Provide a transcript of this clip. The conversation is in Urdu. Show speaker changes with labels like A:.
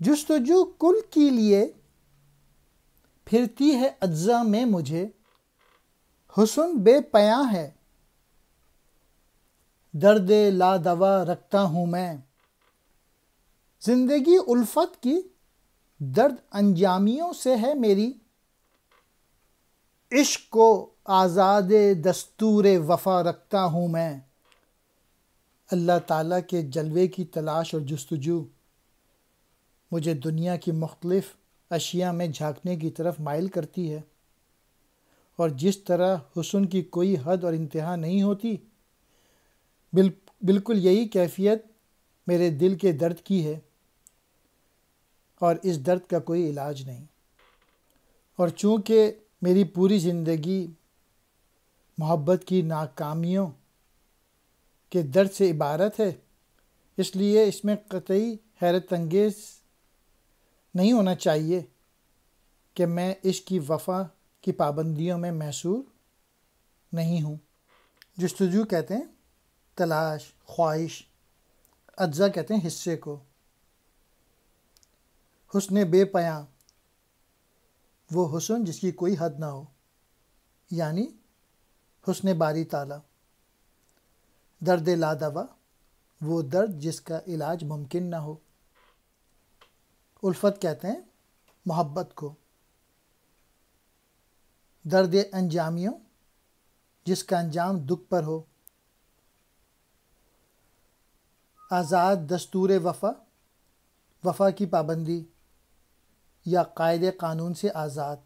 A: جستجو کل کے لیے پھرتی ہے اجزا میں مجھے، حسن بے پیاں ہے درد لا دوا رکھتا ہوں میں، زندگی الفت کی درد انجامیوں سے ہے میری، عشق کو آزاد دستور وفا رکھتا ہوں میں۔ اللہ تعالیٰ کے جلوے کی تلاش اور جستجو مجھے دنیا کی مختلف اشیاء میں جھانکنے کی طرف مائل کرتی ہے، اور جس طرح حسن کی کوئی حد اور انتہا نہیں ہوتی، بالکل یہی کیفیت میرے دل کے درد کی ہے، اور اس درد کا کوئی علاج نہیں۔ اور چونکہ میری پوری زندگی محبت کی ناکامیوں کے درد سے عبارت ہے، اس لیے اس میں قطعی حیرت انگیز نہیں ہونا چاہیے کہ میں عشق کی وفا کی پابندیوں میں محصور نہیں ہوں۔ جستجو کہتے ہیں تلاش، خواہش، اجزا کہتے ہیں حصے کو۔ حسن بے پیاں، وہ حسن جس کی کوئی حد نہ ہو، یعنی حسن باری تعالیٰ۔ درد لا دوا، وہ درد جس کا علاج ممکن نہ ہو۔ الفت کہتے ہیں محبت کو۔ درد انجامیوں، جس کا انجام دکھ پر ہو۔ آزاد دستور وفا، وفا کی پابندی یا قاعدے قانون سے آزاد۔